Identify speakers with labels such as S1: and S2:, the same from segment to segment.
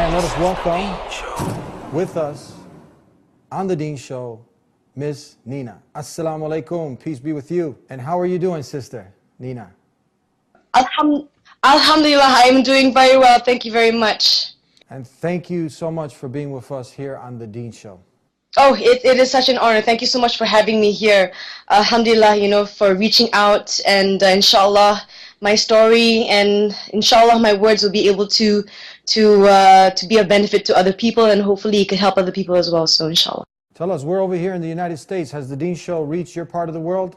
S1: And let us welcome with us on the Dean Show, Miss Nina. Assalamu alaikum, peace be with you. And how are you doing, Sister Nina?
S2: Alhamdulillah, I am doing very well. Thank you very much.
S1: And thank you so much for being with us here on the Dean Show.
S2: Oh, it is such an honor. Thank you so much for having me here. Alhamdulillah, for reaching out, and inshallah, my story and inshallah, my words will be able to be of benefit to other people, and hopefully it could help other people as well. So inshallah.
S1: Tell us, we're over here in the United States. Has the Dean Show reached your part of the world?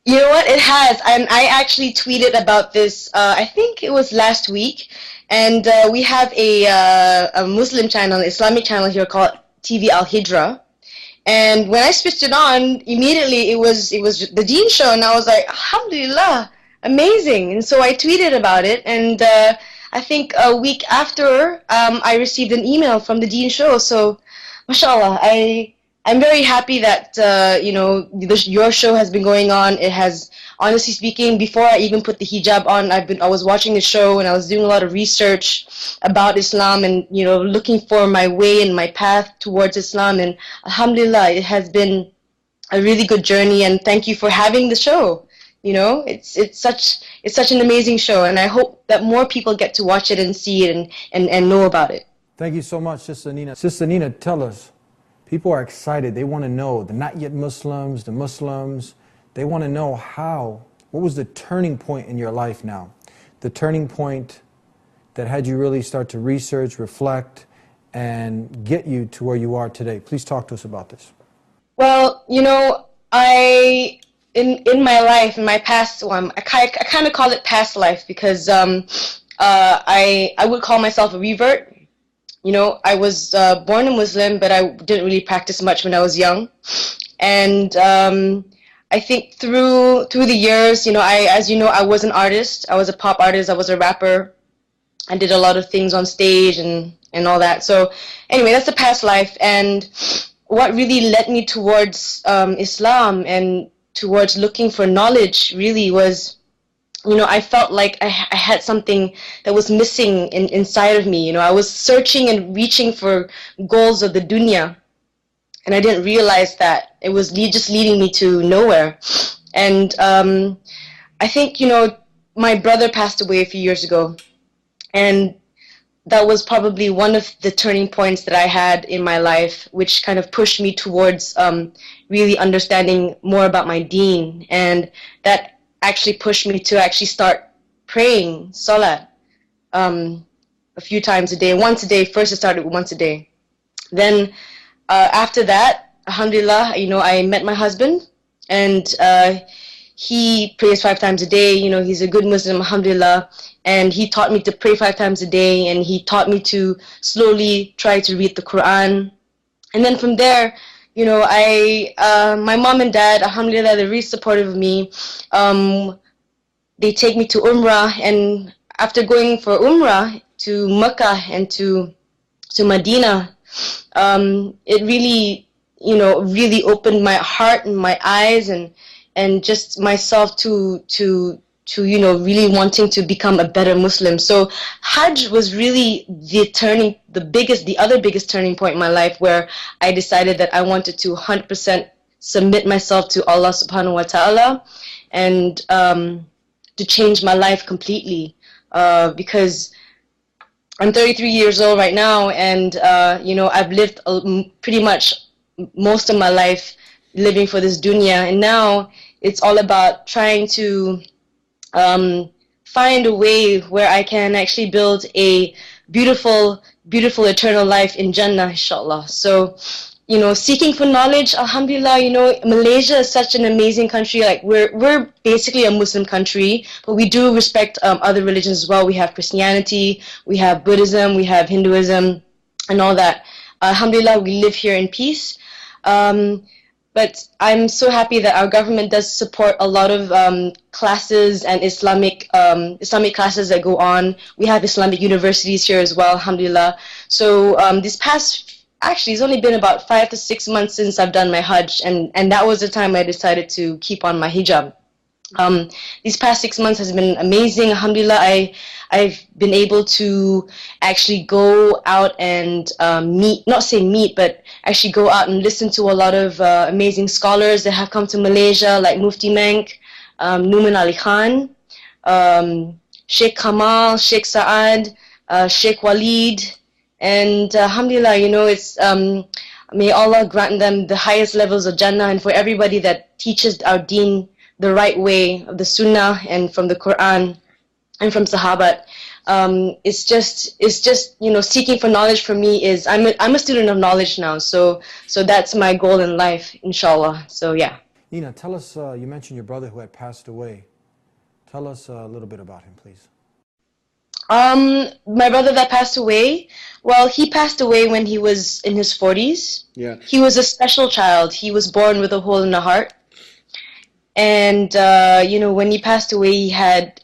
S2: You know what? It has. And I actually tweeted about this, I think it was last week. And we have a Muslim channel, Islamic channel here called TV Al Hijra. And when I switched it on, immediately it was the Dean Show. And I was like, Alhamdulillah, amazing. And so I tweeted about it. And I think a week after, I received an email from the Dean Show. So, mashallah, I'm very happy that your show has been going on. It has, honestly speaking, before I even put the hijab on, I was watching the show and I was doing a lot of research about Islam and looking for my way and my path towards Islam. And alhamdulillah, it has been a really good journey. And thank you for having the show. It's such an amazing show, and I hope that more people get to watch it and see it and know about it.
S1: Thank you so much, Sister Nina. Sister Nina, tell us. People are excited. They want to know, the not yet Muslims, the Muslims, they want to know what was the turning point in your life now? The turning point that had you really start to research, reflect, and get you to where you are today. Please talk to us about this.
S2: Well, in my life, in my past one, I kind of call it past life because I would call myself a revert. I was born a Muslim, but I didn't really practice much when I was young. And I think through the years, as you know, I was an artist. I was a pop artist. I was a rapper. I did a lot of things on stage and all that. So anyway, that's the past life. And what really led me towards Islam and towards looking for knowledge really was, I felt like I had something that was missing inside of me. I was searching and reaching for goals of the dunya, and I didn't realize that it was just leading me to nowhere. And I think, my brother passed away a few years ago, and that was probably one of the turning points that I had in my life, which kind of pushed me towards really understanding more about my deen, and that actually pushed me to actually start praying salat a few times a day. Once a day. First I started with once a day. Then after that, alhamdulillah, I met my husband, and he prays 5 times a day. He's a good Muslim, alhamdulillah, and he taught me to pray 5 times a day, and he taught me to slowly try to read the Quran. And then from there, my mom and dad, alhamdulillah, they're really supportive of me. They take me to Umrah, and after going for Umrah to Mecca and to Medina, it really, really opened my heart and my eyes and just myself to really wanting to become a better Muslim. So Hajj was really the other biggest turning point in my life, where I decided that I wanted to 100% submit myself to Allah subhanahu wa ta'ala and to change my life completely, because I'm 33 years old right now, and I've lived pretty much most of my life living for this dunya, and now it's all about trying to find a way where I can actually build a beautiful, beautiful eternal life in Jannah, inshallah. So, seeking for knowledge, alhamdulillah, Malaysia is such an amazing country. Like, we're basically a Muslim country, but we do respect other religions as well. We have Christianity, we have Buddhism, we have Hinduism, and all that. Alhamdulillah, we live here in peace. But I'm so happy that our government does support a lot of classes and Islamic classes that go on. We have Islamic universities here as well, alhamdulillah. So actually, it's only been about 5 to 6 months since I've done my Hajj, and that was the time I decided to keep on my hijab. These past 6 months has been amazing. Alhamdulillah, I've been able to actually go out and meet, not say meet, but actually go out and listen to a lot of amazing scholars that have come to Malaysia, like Mufti Menk, Numan Ali Khan, Sheikh Kamal, Sheikh Saad, Sheikh Walid, and alhamdulillah, it's may Allah grant them the highest levels of Jannah, and for everybody that teaches our deen the right way of the Sunnah and from the Quran and from Sahabat. It's just seeking for knowledge for me is I'm a student of knowledge now, so that's my goal in life, inshallah. So yeah.
S1: Nina, tell us, you mentioned your brother who had passed away. Tell us a little bit about him, please.
S2: My brother that passed away, well, he passed away when he was in his 40s.
S1: Yeah.
S2: He was a special child. He was born with a hole in the heart. And, when he passed away, he had,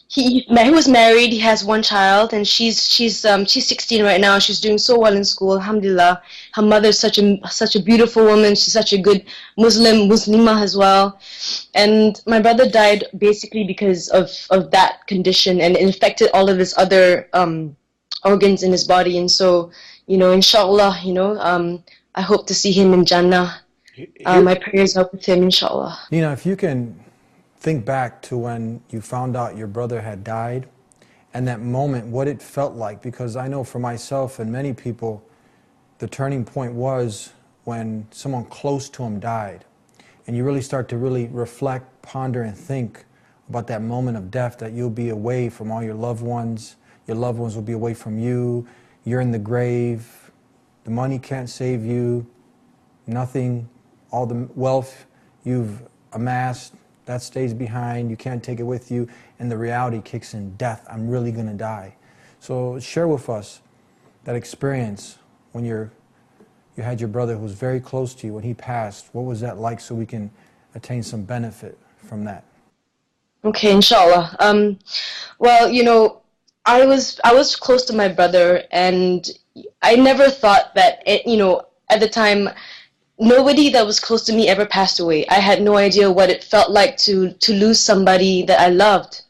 S2: he was married, he has one child, and she's 16 right now. She's doing so well in school, alhamdulillah. Her mother's such a beautiful woman. She's such a good Muslimah as well. And my brother died basically because of that condition, and it infected all of his other organs in his body. And so, inshallah, I hope to see him in Jannah. My prayers are with him, inshallah.
S1: Nina, if you can think back to when you found out your brother had died and that moment, what it felt like, because I know for myself and many people, the turning point was when someone close to him died. And you really start to really reflect, ponder, and think about that moment of death, that you'll be away from all your loved ones will be away from you, you're in the grave, the money can't save you, nothing, all the wealth you've amassed, that stays behind, you can't take it with you, and the reality kicks in, death, I'm really gonna die. So share with us that experience when you had your brother who was very close to you, when he passed. What was that like, so we can attain some benefit from that? Okay,
S2: inshallah. Well, I was close to my brother, and I never thought that, at the time, nobody that was close to me ever passed away. I had no idea what it felt like to lose somebody that I loved.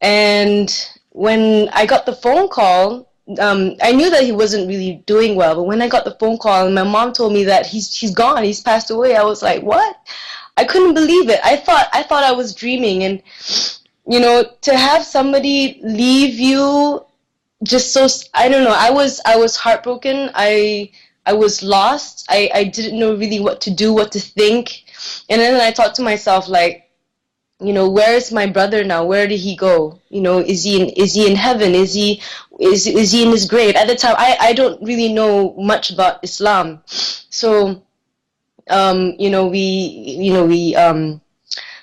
S2: And when I got the phone call, I knew that he wasn't really doing well, but when I got the phone call and my mom told me that he's gone, he's passed away, I was like, what? I couldn't believe it. I thought I was dreaming. And to have somebody leave you just so, I don't know, I was heartbroken. I was lost. I didn't know really what to do, what to think. And then I thought to myself, like, where is my brother now? Where did he go? Is he in heaven? Is he in his grave? At the time, I don't really know much about Islam. So,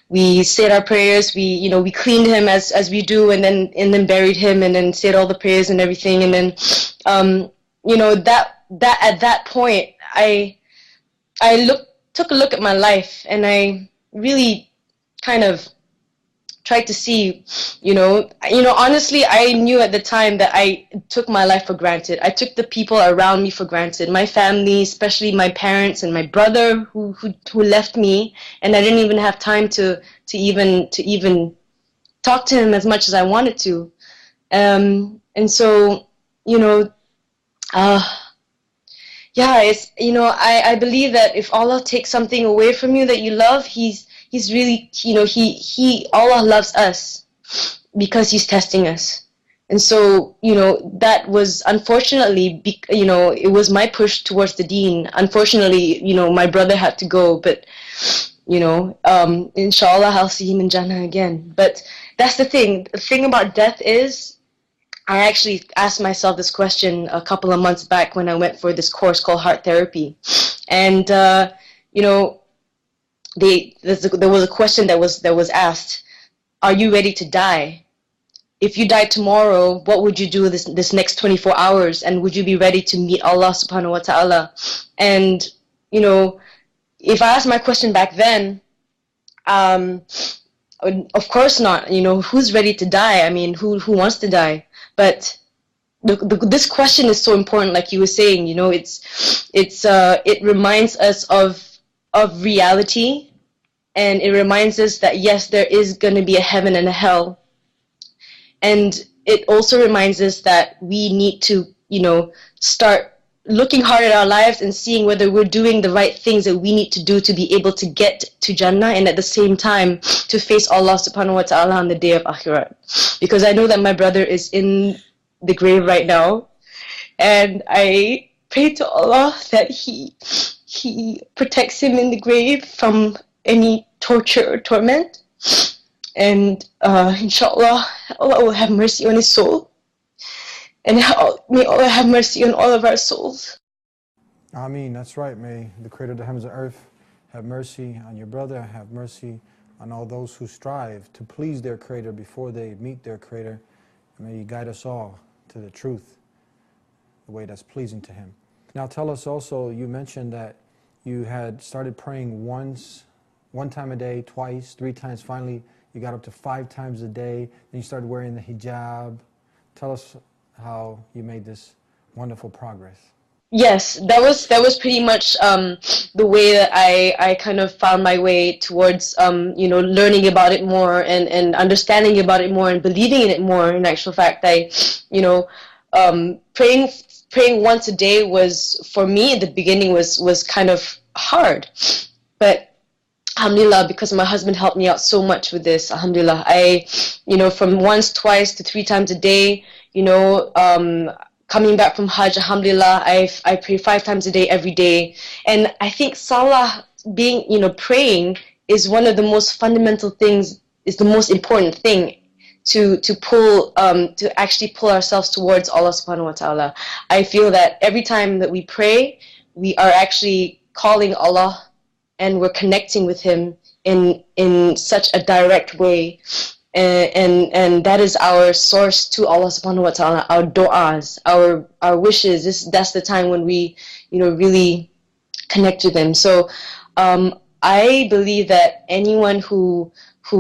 S2: we said our prayers. We cleaned him as we do, and then buried him, and then said all the prayers and everything. And then, that at that point, I took a look at my life, and I really kind of tried to see, honestly, I knew at the time that I took my life for granted. I took the people around me for granted, my family, especially my parents and my brother who left me, and I didn't even have time to even talk to him as much as I wanted to. And so, yeah, it's, I believe that if Allah takes something away from you that you love, He's really, Allah loves us because He's testing us. And so, that was unfortunately, it was my push towards the deen. Unfortunately, my brother had to go, but, inshallah, I'll see him in Jannah again. But that's the thing. The thing about death is, I actually asked myself this question a couple of months back when I went for this course called Heart Therapy. And, there was a question that was asked, are you ready to die? If you died tomorrow, what would you do this next 24 hours? And would you be ready to meet Allah subhanahu wa ta'ala? And, if I asked my question back then, of course not. Who's ready to die? I mean, who wants to die? But this question is so important, like you were saying. It reminds us of reality, and it reminds us that yes, there is going to be a heaven and a hell. And it also reminds us that we need to, start looking hard at our lives and seeing whether we're doing the right things that we need to do to be able to get to Jannah, and at the same time to face Allah subhanahu wa ta'ala on the day of Akhirat. Because I know that my brother is in the grave right now, and I pray to Allah that He protects him in the grave from any torture or torment. And inshallah, Allah will have mercy on his soul. And may Allah have mercy on all of our souls.
S1: Ameen. That's right. May the Creator of the heavens and earth have mercy on your brother, have mercy on all those who strive to please their Creator before they meet their Creator. And may He guide us all to the truth, the way that's pleasing to Him. Now tell us also, you mentioned that you had started praying one time a day, twice, 3 times. Finally, you got up to 5 times a day. Then you started wearing the hijab. Tell us how you made this wonderful progress.
S2: Yes, that was pretty much the way that I kind of found my way towards learning about it more and understanding about it more and believing in it more. In actual fact, praying once a day was, for me at the beginning, was kind of hard, but alhamdulillah, because my husband helped me out so much with this, alhamdulillah, from once, twice to 3 times a day, coming back from Hajj, alhamdulillah, I pray 5 times a day, every day. And I think salah, praying is one of the most fundamental things, is the most important thing to actually pull ourselves towards Allah subhanahu wa ta'ala. I feel that every time that we pray, we are actually calling Allah, and we're connecting with Him in such a direct way, and that is our source to Allah subhanahu wa ta'ala. Our du'as, our wishes. That's the time when we really connect with Him. So I believe that anyone who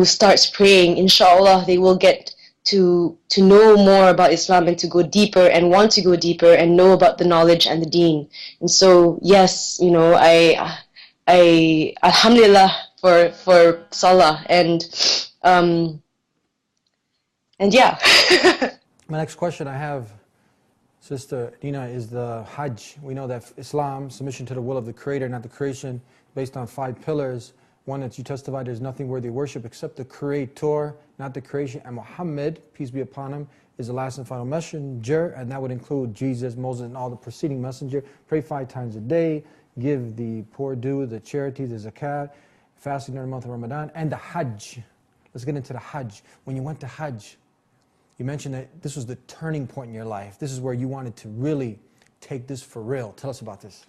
S2: starts praying, inshallah, they will get to know more about Islam and to go deeper and want to go deeper and know about the knowledge and the deen. And so yes, I alhamdulillah for salah and yeah.
S1: My next question I have, Sister Nina, is the Hajj. We know that Islam, submission to the will of the Creator, not the creation, based on 5 pillars. One, that you testify there's nothing worthy of worship except the Creator, not the creation, and Muhammad, peace be upon him, is the last and final messenger, and that would include Jesus, Moses, and all the preceding messenger. Pray 5 times a day, give the poor due, the charity, the zakat, fasting during the month of Ramadan, and the Hajj. Let's get into the Hajj. When you went to Hajj, you mentioned that this was the turning point in your life. This is where you wanted to really take this for real. Tell us about this.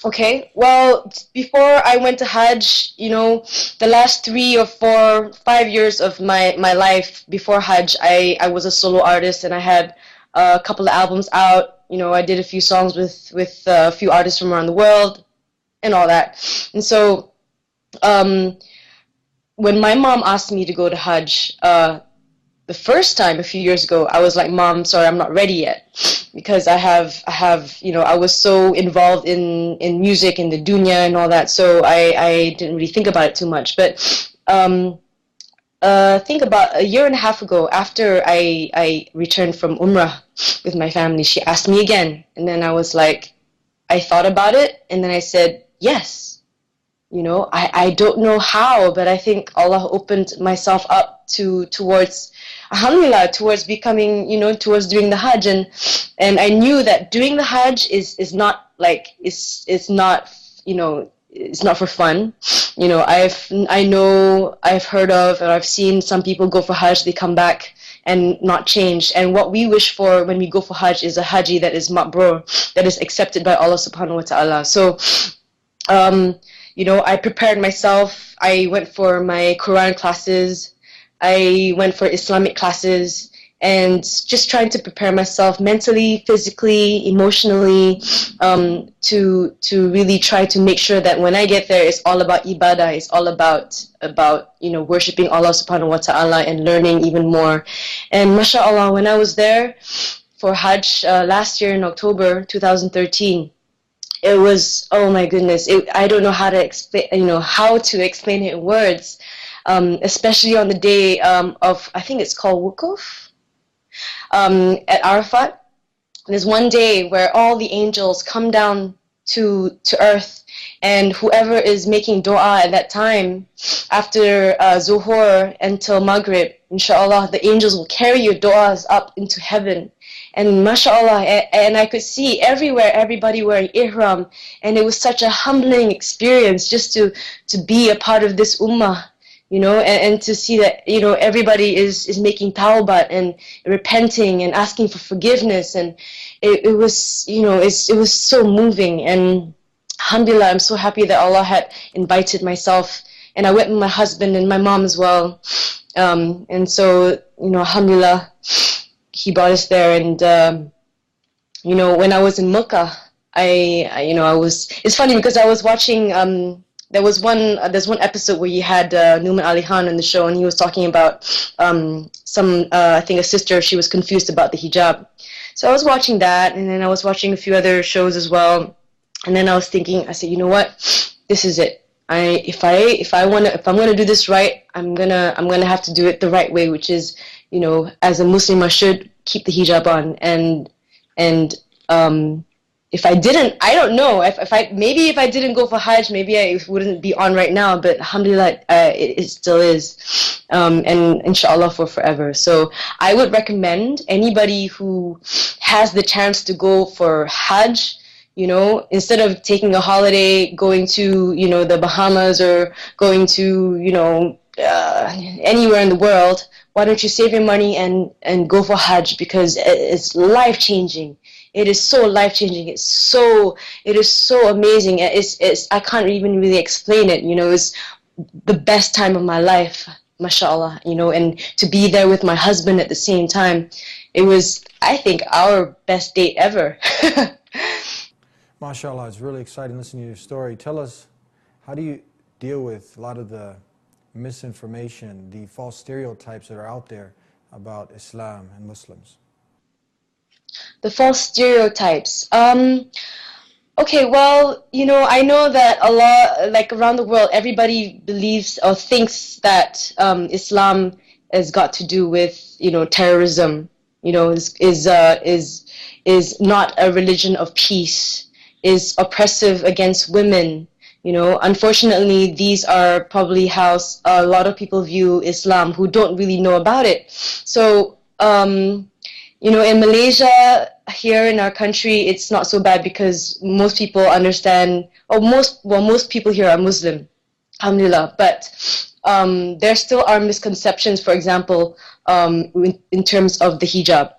S2: Okay, well, before I went to Hajj, the last 3 or 4, 5 years of my life before Hajj, I was a solo artist, and I had a couple of albums out. I did a few songs with a few artists from around the world and all that. And so when my mom asked me to go to Hajj, the first time a few years ago, I was like, Mom, sorry, I'm not ready yet, because I was so involved in music and the dunya and all that, so I didn't really think about it too much. But I think about a year and a half ago, after I returned from Umrah with my family, she asked me again, and then I was like, I thought about it, and then I said, yes. I don't know how, but I think Allah opened myself up towards, alhamdulillah, towards becoming, towards doing the Hajj, and I knew that doing the Hajj is not like, it's not, it's not for fun. I've heard of, or I've seen some people go for Hajj, they come back and not change. And what we wish for when we go for Hajj is a Haji that is mabrur, that is accepted by Allah subhanahu wa ta'ala. So, I prepared myself. I went for my Quran classes. I went for Islamic classes, and just trying to prepare myself mentally, physically, emotionally, to really try to make sure that when I get there, it's all about ibadah. It's all about worshiping Allah subhanahu wa ta'ala and learning even more. And mashallah, when I was there for Hajj last year in October 2013, it was, oh my goodness, I don't know how to explain, how to explain it in words, especially on the day of, I think it's called Wukuf, at Arafat. There's one day where all the angels come down to earth, and whoever is making dua at that time, after Zuhur until Maghrib, inshallah, the angels will carry your du'as up into heaven. And mashallah, and I could see everywhere everybody wearing ihram, and it was such a humbling experience just to be a part of this ummah, and to see that, everybody is making tawbah and repenting and asking for forgiveness. And it was, it was so moving. And alhamdulillah, I'm so happy that Allah had invited myself, and I went with my husband and my mom as well. And so, alhamdulillah, he brought us there. And when I was in Mecca, it's funny because I was watching, there's one episode where you had Numan Ali Khan on the show, and he was talking about I think a sister, she was confused about the hijab. So I was watching that, and then I was watching a few other shows as well. And then I was thinking, I said, you know what, this is it. If I'm gonna do this right, I'm gonna have to do it the right way, which is, as a Muslim, I should keep the hijab on. And if I didn't, I don't know. If I didn't go for Hajj, maybe I wouldn't be on right now. But alhamdulillah, it still is, and inshallah for forever. So I would recommend anybody who has the chance to go for Hajj, instead of taking a holiday, going to, the Bahamas, or going to, anywhere in the world, why don't you save your money and go for Hajj, because it's life-changing. It is so life-changing. It is so amazing. I can't even really explain it. It's the best time of my life, mashallah, and to be there with my husband at the same time, it was, I think, our best date ever.
S1: MashaAllah, it's really exciting listening to your story. Tell us, how do you deal with a lot of the misinformation, the false stereotypes that are out there about Islam and Muslims?
S2: The false stereotypes. Okay, well, I know that a lot, like around the world, everybody believes or thinks that Islam has got to do with, terrorism, is not a religion of peace, is oppressive against women. Unfortunately, these are probably how a lot of people view Islam who don't really know about it. So, in Malaysia, here in our country, it's not so bad because most people understand, or most people here are Muslim, alhamdulillah. But there still are misconceptions, for example, in terms of the hijab.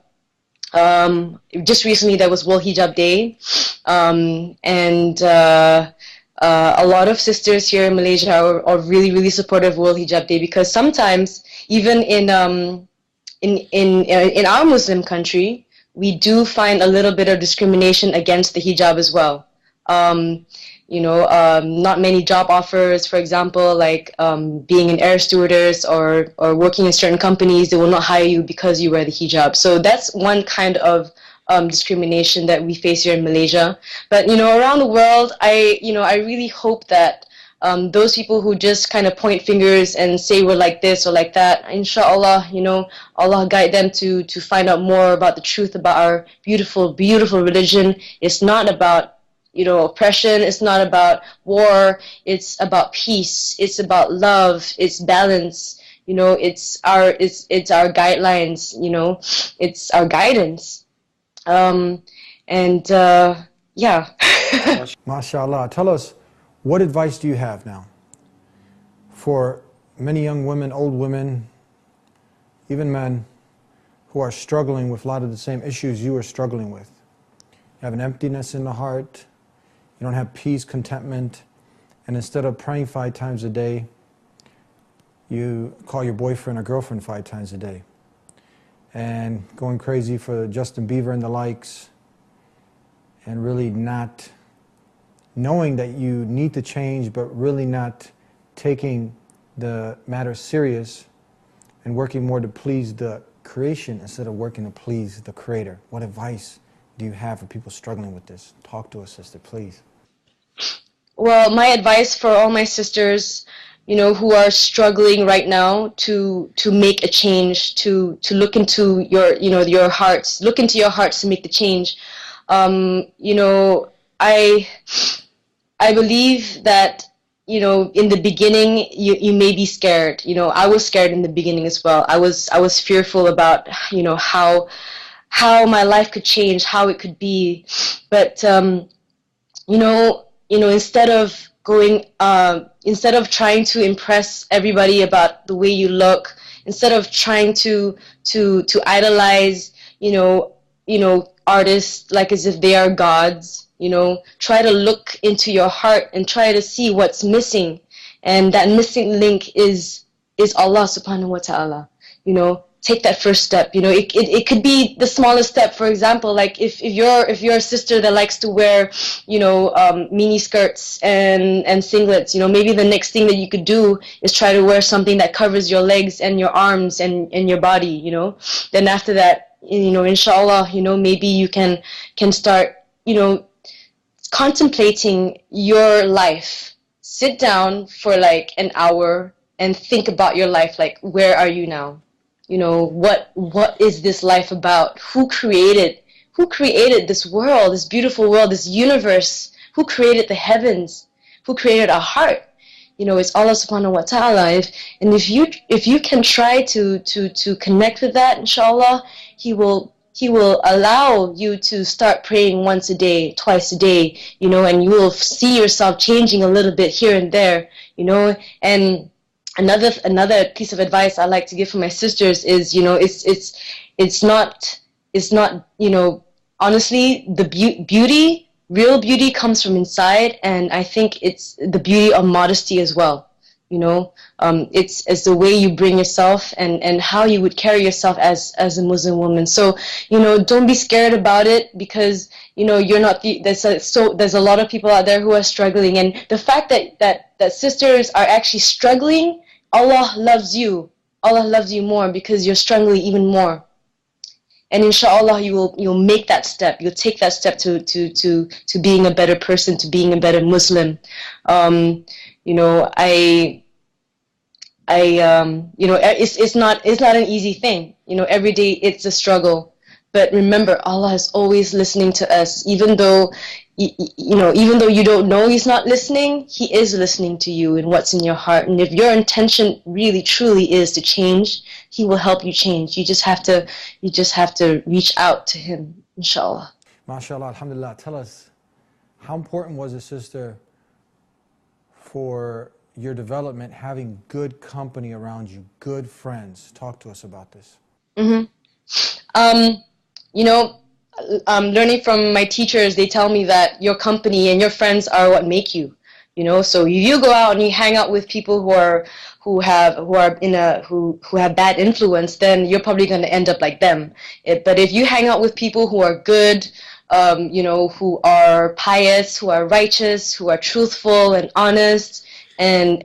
S2: Just recently there was World Hijab Day, and a lot of sisters here in Malaysia are really, really supportive of World Hijab Day, because sometimes even in our Muslim country, we do find a little bit of discrimination against the hijab as well. Not many job offers, for example, like being an air stewardess or working in certain companies, they will not hire you because you wear the hijab. So that's one kind of discrimination that we face here in Malaysia. But around the world, I really hope that those people who just kind of point fingers and say we're like this or like that, inshallah, Allah guide them to find out more about the truth about our beautiful, beautiful religion. It's not about oppression. It's not about war. It's about peace. It's about love. It's balance. It's our guidelines. It's our guidance. Yeah.
S1: MashaAllah. Tell us, what advice do you have now for many young women, old women, even men who are struggling with a lot of the same issues you are struggling with? You have an emptiness in the heart. You don't have peace, contentment, and instead of praying 5 times a day, you call your boyfriend or girlfriend 5 times a day, and going crazy for Justin Bieber and the likes, and really not knowing that you need to change, but really not taking the matter serious and working more to please the creation instead of working to please the Creator. What advice do you have for people struggling with this? Talk to us, sister, please.
S2: Well, my advice for all my sisters, who are struggling right now to make a change, to look into your hearts, look into your hearts to make the change. I I believe that, in the beginning, you may be scared. I was scared in the beginning as well. I was fearful about, how my life could change, how it could be. But instead of trying to impress everybody about the way you look, instead of trying to idolize, artists like as if they are gods, try to look into your heart and try to see what's missing, and that missing link is Allah subhanahu wa ta'ala. Take that first step. It could be the smallest step. For example, like if you're a sister that likes to wear, mini skirts and singlets, maybe the next thing that you could do is try to wear something that covers your legs and your arms and your body. Then after that, inshallah, maybe you can start, contemplating your life. Sit down for like an hour and think about your life. Like, where are you now? What is this life about? Who created this world, this beautiful world, this universe? Who created the heavens? Who created our heart? It's Allah subhanahu wa ta'ala. If you can try to connect with that, inshallah, He will allow you to start praying once a day, twice a day, and you will see yourself changing a little bit here and there, and another piece of advice I like to give for my sisters is, it's not, honestly, the real beauty comes from inside, and I think it's the beauty of modesty as well. It's the way you bring yourself and how you would carry yourself as a Muslim woman. So, don't be scared about it, because, you're not there's a lot of people out there who are struggling, and the fact that sisters are actually struggling, Allah loves you. Allah loves you more because you're struggling even more. And inshallah, you'll make that step. You'll take that step to being a better person, to being a better Muslim. It's not an easy thing. Every day it's a struggle. But remember, Allah is always listening to us, even though you don't know He's not listening. He is listening to you and what's in your heart. And if your intention really truly is to change, He will help you change. You just have to reach out to Him, inshallah.
S1: MashaAllah, alhamdulillah. Tell us, how important was it, sister, for your development, having good company around you, good friends? Talk to us about this.
S2: Learning from my teachers, they tell me that your company and your friends are what make you. So if you go out and you hang out with people who have bad influence, then you're probably going to end up like them. But if you hang out with people who are good, who are pious, who are righteous, who are truthful and honest, and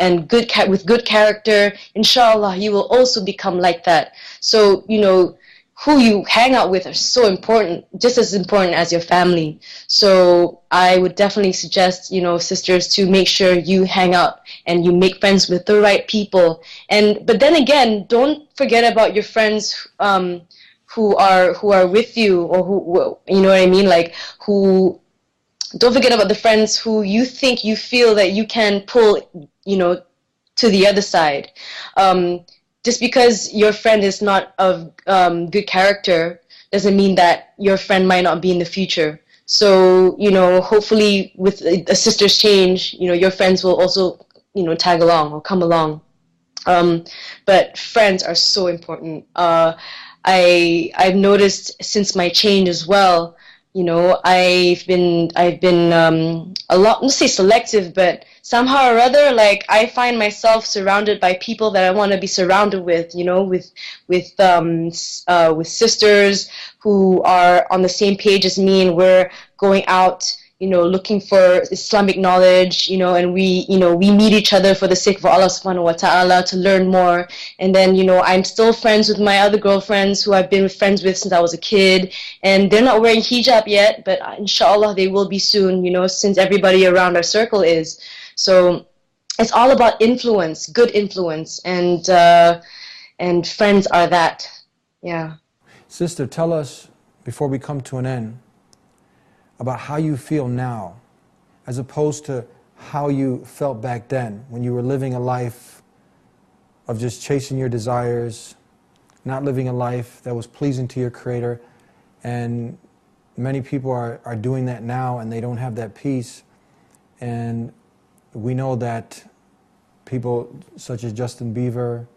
S2: with good character, inshallah, you will also become like that. So, who you hang out with are so important, just as important as your family. So I would definitely suggest, sisters, to make sure you hang out and you make friends with the right people. But then again, don't forget about your friends who are with you, or who, you know what I mean, like don't forget about the friends who you feel that you can pull, to the other side. Just because your friend is not of good character doesn't mean that your friend might not be in the future. So, hopefully with a sister's change, your friends will also, tag along or come along. But friends are so important. I've noticed since my change as well, I've been a lot, let's say selective, but somehow or other, like, I find myself surrounded by people that I want to be surrounded with, with sisters who are on the same page as me, and we're going out, looking for Islamic knowledge, and we meet each other for the sake of Allah subhanahu wa ta'ala to learn more. And then, I'm still friends with my other girlfriends who I've been friends with since I was a kid, and they're not wearing hijab yet, but inshallah they will be soon, since everybody around our circle is. So it's all about influence, good influence, and friends are that. Yeah.
S1: Sister, tell us, before we come to an end, about how you feel now, as opposed to how you felt back then, when you were living a life of just chasing your desires, not living a life that was pleasing to your Creator. And many people are doing that now, and they don't have that peace. And we know that people such as Justin Bieber,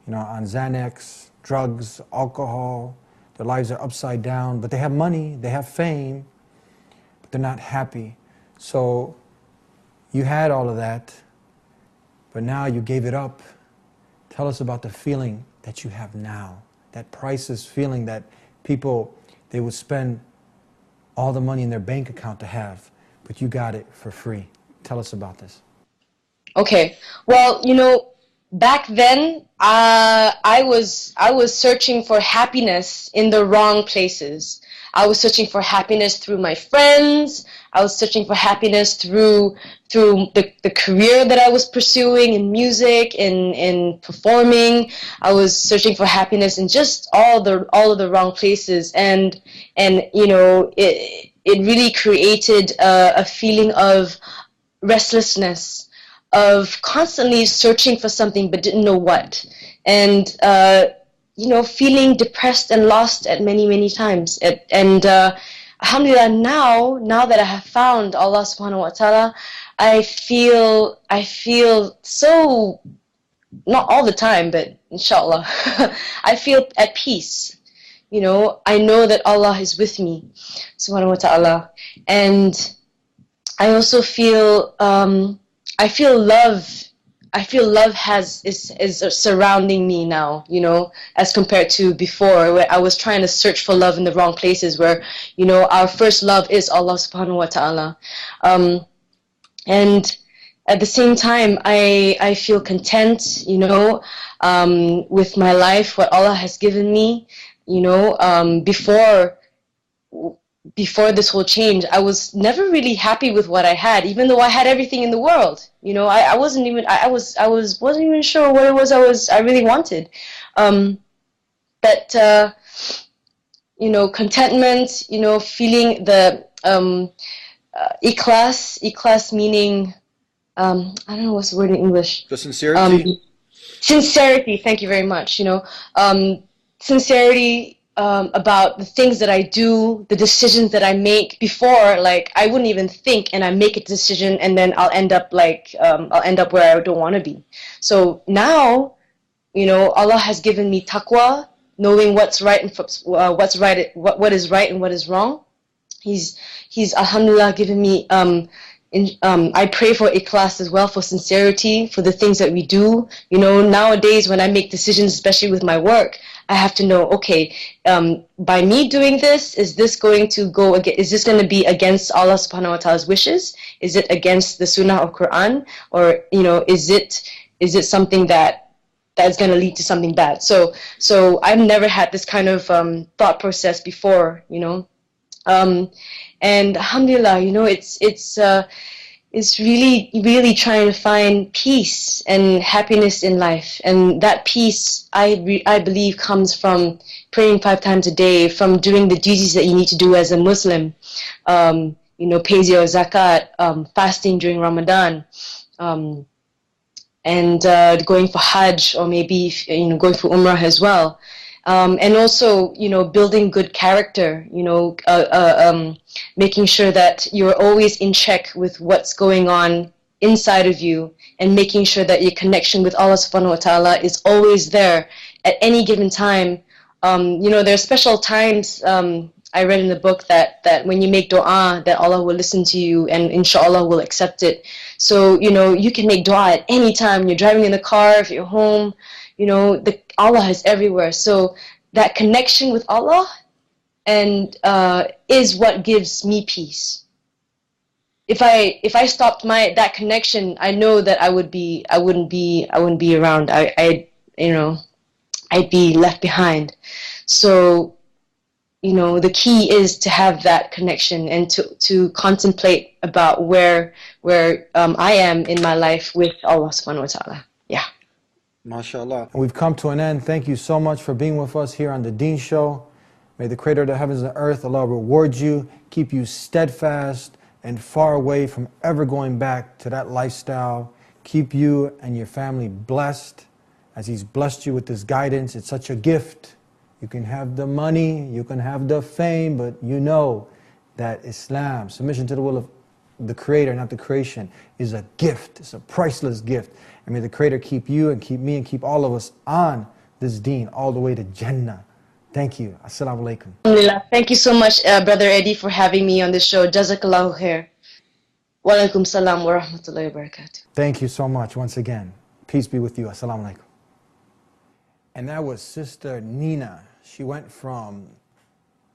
S1: on Xanax, drugs, alcohol, their lives are upside down, but they have money, they have fame, but they're not happy. So you had all of that, but now you gave it up. Tell us about the feeling that you have now, that priceless feeling that people, they would spend all the money in their bank account to have, but you got it for free. Tell us about this.
S2: Okay, well, back then, I was searching for happiness in the wrong places. I was searching for happiness through my friends. I was searching for happiness through the career that I was pursuing in music, in performing. I was searching for happiness in just all of the wrong places, and it really created a feeling of restlessness, of constantly searching for something but didn't know what, and feeling depressed and lost at many times. And alhamdulillah, now that I have found Allah subhanahu wa ta'ala, I feel so, not all the time, but inshallah, I feel at peace. I know that Allah is with me subhanahu wa ta'ala, and I also feel love. I feel love is surrounding me now, as compared to before, where I was trying to search for love in the wrong places, where, our first love is Allah subhanahu wa ta'ala. And at the same time, I feel content, with my life, what Allah has given me, before this whole change. I was never really happy with what I had, even though I had everything in the world. I wasn't even wasn't even sure what it was I really wanted. But contentment, feeling the ikhlas meaning, I don't know what's the word in English.
S1: The sincerity.
S2: Sincerity. Thank you very much. Sincerity. About the things that I do, the decisions that I make. Before, like, I wouldn't even think, and I make a decision, and then I'll end up where I don't want to be. So now, Allah has given me taqwa, knowing what's right and what is right and what is wrong. He's alhamdulillah given me I pray for ikhlas as well, for sincerity, for the things that we do. Nowadays when I make decisions, especially with my work, I have to know, okay, by me doing this, is this going to be against Allah subhanahu wa ta'ala's wishes? Is it against the sunnah of Quran? Or, is it something that's going to lead to something bad? So I've never had this kind of thought process before, and alhamdulillah, it's really trying to find peace and happiness in life. And that peace, I believe, comes from praying 5 times a day, from doing the duties that you need to do as a Muslim, pays your zakat, fasting during Ramadan, and going for Hajj, or maybe going for Umrah as well. And also, building good character, making sure that you're always in check with what's going on inside of you, and making sure that your connection with Allah subhanahu wa ta'ala is always there at any given time. There are special times, I read in the book that when you make dua, that Allah will listen to you, and inshallah will accept it. So, you can make dua at any time. You're driving in the car, if you're home, Allah is everywhere. So that connection with Allah is what gives me peace. if I stopped that connection, I know that I wouldn't be around. You know, I'd be left behind. So, the key is to have that connection and to contemplate about where I am in my life with Allah subhanahu wa ta'ala. Yeah.
S1: MashaAllah. And we've come to an end. Thank you so much for being with us here on the Deen Show. May the Creator of the heavens and earth, Allah, reward you, keep you steadfast and far away from ever going back to that lifestyle. Keep you and your family blessed as He's blessed you with this guidance. It's such a gift. You can have the money, you can have the fame, but you know that Islam, submission to the will of the Creator, not the creation, is a gift. It's a priceless gift. And may the Creator keep you and keep me and keep all of us on this deen all the way to Jannah. Thank you. Assalamu alaikum.
S2: Alhamdulillah. Thank you so much, Brother Eddie, for having me on the show. Jazakallahu khair. Wa alaikum salam wa rahmatullahi wa barakatuh.
S1: Thank you so much once again. Peace be with you. Assalamu alaikum. And that was Sister Nina. She went from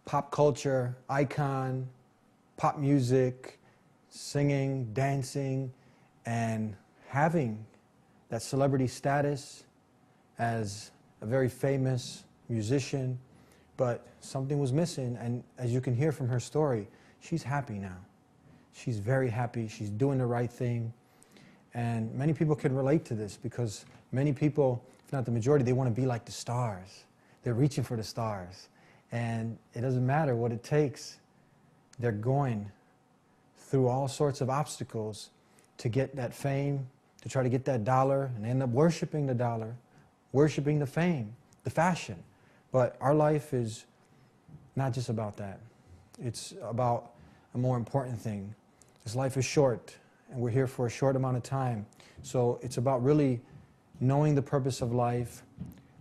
S1: pop culture, icon, pop music, singing, dancing, and having that celebrity status as a very famous musician, but something was missing, and as you can hear from her story, she's happy now. She's very happy, she's doing the right thing, and many people can relate to this because many people, if not the majority, they want to be like the stars. They're reaching for the stars, and it doesn't matter what it takes. They're going through all sorts of obstacles to get that fame, to try to get that dollar, and end up worshiping the dollar, worshiping the fame, the fashion. But our life is not just about that. It's about a more important thing. This life is short, and we're here for a short amount of time. So it's about really knowing the purpose of life,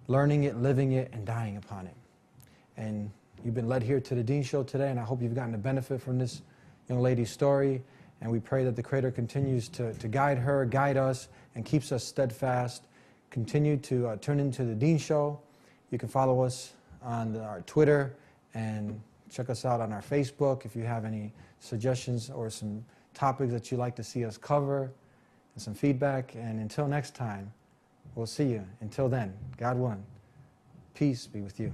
S1: learning it, living it, and dying upon it. And you've been led here to the Deen Show today, and I hope you've gotten a benefit from this young lady's story. And we pray that the Creator continues to guide her, guide us, and keeps us steadfast. Continue to tune into the Deen Show. You can follow us on our Twitter and check us out on our Facebook if you have any suggestions or some topics that you'd like to see us cover and some feedback. And until next time, we'll see you. Until then, God willing, peace be with you.